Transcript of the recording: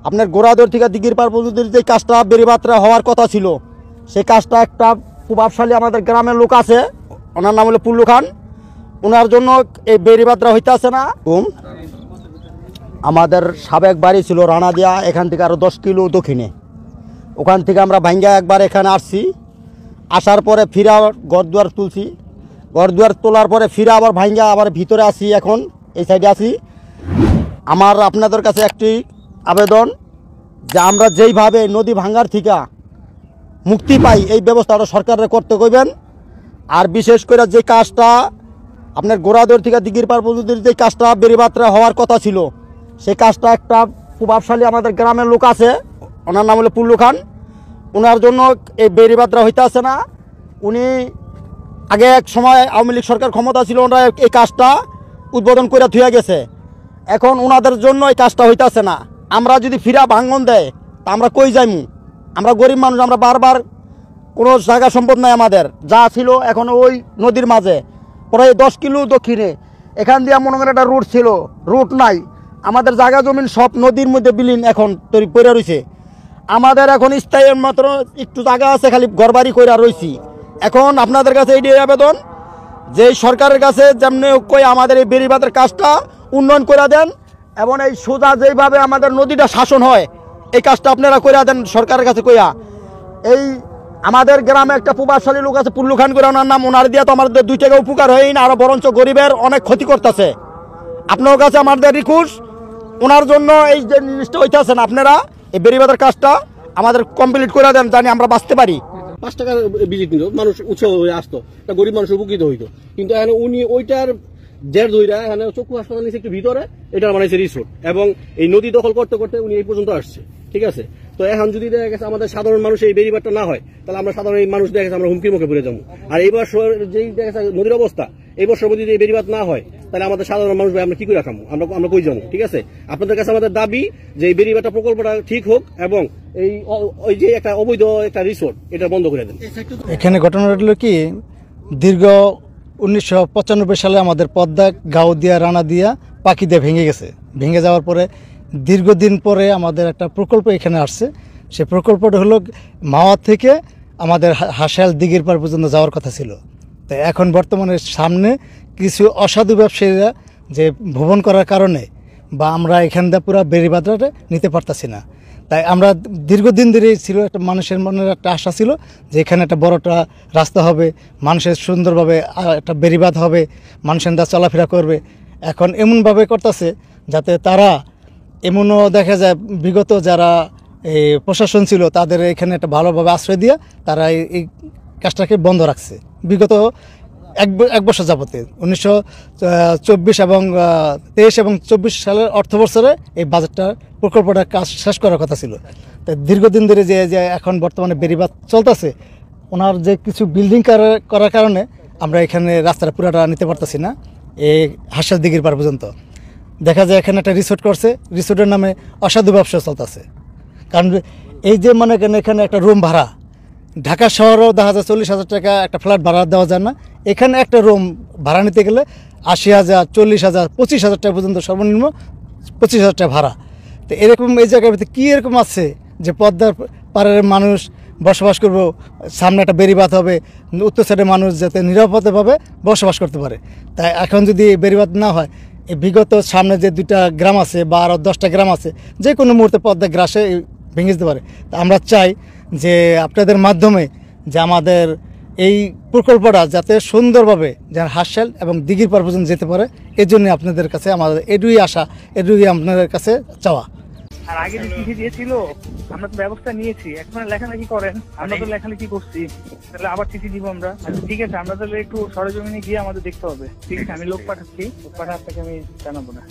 আপনার গোড়াদর থেকে দিঘির পার পর্যন্ত যে কাজটা বেড়িবাঁধটা হওয়ার কথা ছিল, সেই কাজটা একটা প্রভাবশালী আমাদের গ্রামের লোক আছে, ওনার নাম হলো পুল্লু খান। ওনার জন্য এই বেড়িবাঁধটা হইতে আসে না। আমাদের সাবেক বাড়ি ছিল রানাদিয়া, এখান থেকে আরও 10 কিলো দক্ষিণে। ওখান থেকে আমরা ভাঙ্গা একবার এখানে আসছি, আসার পরে ফিরা ঘরদুয়ার তুলছি, ঘরদুয়ার তোলার পরে ফিরা আবার ভাঙ্গা আবার ভিতরে আসি, এখন এই সাইডে আসি। আমার আপনাদের কাছে একটি আবেদন যে আমরা যেইভাবে নদী ভাঙ্গার থেকে মুক্তি পাই এই ব্যবস্থাটা সরকারের করতে কইবেন। আর বিশেষ করে যে কাজটা আপনার গোড়াদর থেকে দিঘির পার পর্যন্ত যে কাজটা বেড়িবাঁধটা হওয়ার কথা ছিল, সেই কাজটা একটা প্রভাবশালী আমাদের গ্রামের লোক আছে, ওনার নাম হলো পুল্লু খান। ওনার জন্য এই বেড়িবাঁধটা হইতে আসে না। উনি আগে এক সময় আওয়ামী লীগ সরকার ক্ষমতা ছিল, ওনারা এই কাজটা উদ্বোধন করে থুয়ে গেছে। এখন ওনাদের জন্য এই কাজটা হইতে আসে না। আমরা যদি ফিরা ভাঙন দেয় তা আমরা কই যাইমু? আমরা গরিব মানুষ, আমরা বারবার কোনো জায়গা সম্পদ নাই আমাদের, যা ছিল এখন ওই নদীর মাঝে প্রায় 10 কিলো দক্ষিণে। এখান দিয়ে মনে করেন একটা রুট ছিল, রুট নাই। আমাদের জায়গা জমিন সব নদীর মধ্যে বিলীন এখন তৈরি পড়ে রয়েছে। আমাদের এখন স্থায়ী মাত্র একটু জায়গা আছে, খালি ঘরবাড়ি কইরা রয়েছি। এখন আপনাদের কাছে এইটাই আবেদন যে সরকারের কাছে যেমনি কই আমাদের এই বেড়িবাঁধের কাজটা উন্নয়ন করে দেন, এবং এই সোজা যেইভাবে আমাদের নদীটা শাসন হয় এই কাজটা আপনারা করে দেন সরকারের কাছে কইয়া। এই আমাদের গ্রামে একটা প্রভাবশালী লোক আছে পুল্লু খান করে, ওনার নাম, ওনার দিয়া তো আমাদের 2 টাকা উপকার হয়ই না, আরও বরঞ্চ গরিবের অনেক ক্ষতি করতেছে। আপনার কাছে আমাদের রিকোয়েস্ট, ওনার জন্য এই যে জিনিসটা হইতেছেন আপনারা এই বেড়িবাঁধের কাজটা আমাদের কমপ্লিট করে দেন, জানি আমরা বাঁচতে পারি। 5 টাকার ভিজিট নিত, মানুষ উৎসাহ হয়ে আসতো, তা গরিব মানুষ উপকৃত হইতো। কিন্তু এখানে উনি ওইটার জের ধইরা এখানে চক্ষু হাসপাতাল নিচে একটু ভিতরে এটা বানাইছে রিসোর্ট, এবং এই নদী দখল করতে করতে উনি এই পর্যন্ত আসছে। ঠিক আছে, তো এখন যদি দেখা গেছে আমাদের সাধারণ মানুষ এই বেড়িবাঁধটা না হয়, তাহলে আমরা সাধারণ এই মানুষ দেখা গেছে আমরা হুমকির মুখে পড়ে যাবো। আর এই বছর যেই দেখা গেছে নদীর অবস্থা, এই বছর যদি এই বেড়িবাঁধ না হয়, তাহলে আমাদের সাধারণ মানুষ আমরা কি করে রাখাবো, আমরা কই যাবো? ঠিক আছে, আপনাদের কাছে আমাদের দাবি যে এই বেড়িবাঁধটা প্রকল্পটা ঠিক হোক, এবং ওই যে একটা অবৈধ একটা রিসোর্ট এটা বন্ধ করে দেন। এখানে ঘটনা ঘটলো কি, দীর্ঘ 1995 সালে আমাদের পদ্মা গাউদিয়া রানাদিয়া পাখি দিয়ে ভেঙে গেছে। ভেঙে যাওয়ার পরে দীর্ঘদিন পরে আমাদের একটা প্রকল্প এখানে আসছে। সেই প্রকল্পটা হলো মাওয়া থেকে আমাদের হাসাল দিঘির পার পর্যন্ত যাওয়ার কথা ছিল। তো এখন বর্তমানে সামনে কিছু অসাধু ব্যবসায়ীরা যে ভবন করার কারণে বা আমরা এখান দিয়ে পুরো বেড়িবাঁধটা নিতে পারতাছি না। তাই আমরা দীর্ঘদিন ধরেই ছিল একটা মানুষের মনের একটা আশা ছিল যে এখানে একটা বড়টা রাস্তা হবে, মানুষের সুন্দরভাবে একটা বেড়িবাঁধ হবে, মানুষের দা চলাফেরা করবে। এখন এমনভাবে করতেছে যাতে তারা, এমনও দেখা যায় বিগত যারা এই প্রশাসন ছিল তাদের এখানে একটা ভালোভাবে আশ্রয় দিয়ে তারা এই কাজটাকে বন্ধ রাখছে বিগত এক বছর যাবতে। 1924 এবং 23 এবং 24 সালের অর্থ বছরে এই বাজেটটা প্রকল্পটার কাজ শেষ করার কথা ছিল। তাই দীর্ঘদিন ধরে যে এখন বর্তমানে বেড়িবাঁধ চলতেছে, ওনার যে কিছু বিল্ডিং করার কারণে আমরা এখানে রাস্তাটা পুরোটা নিতে পারতেছি না। এই হাসাল দিঘির পার পর্যন্ত দেখা যায় এখানে একটা রিসোর্ট করছে, রিসোর্টের নামে অসাধু ব্যবসা চলতেছে। কারণ এই যে মনে করেন এখানে একটা রুম ভাড়া, ঢাকা শহরেও দেখা যায় 40,000 টাকা একটা ফ্ল্যাট ভাড়া দেওয়া যায় না। এখানে একটা রুম ভাড়া নিতে গেলে 80,000, 40,000, 25,000 টাকা পর্যন্ত, সর্বনিম্ন 25,000 টাকা ভাড়া। তো এরকম এই জায়গার ভিতরে কী এরকম আছে যে পদ্মার পাড়ের মানুষ বসবাস করব, সামনে একটা বেড়িবাঁধ হবে, উত্তর সাইডে মানুষ যাতে নিরাপদভাবে বসবাস করতে পারে। তাই এখন যদি বেড়িবাঁধ না হয়, এই বিগত সামনে যে 2টা গ্রাম আছে বা আরও 10টা গ্রাম আছে, যে কোনো মুহূর্তে পদ্মা গ্রাসে ভেঙে যেতে পারে। তা আমরা চাই যে আপনাদের মাধ্যমে যে আমাদের এই প্রকল্পটা যাতে সুন্দরভাবে যেন হাসাল এবং দিঘির পার পর্যন্ত যেতে পারে, এই জন্য আপনাদের কাছে আমাদের এটুই আশা, এটুই আপনাদের কাছে চাওয়া। আর আগে যে চিঠি দিয়েছিল আমরা তো ব্যবস্থা নিয়েছি, এখন লেখালেখি করেন, আমরা তো লেখালেখি করছি, তাহলে আবার চিঠি দিব আমরা। ঠিক আছে, আমরা তাহলে একটু সরেজমিনে গিয়ে আমাদের দেখতে হবে। ঠিক আছে, আমি লোক পাঠাচ্ছি, লোক পাঠা আপনাকে আমি জানাবো না।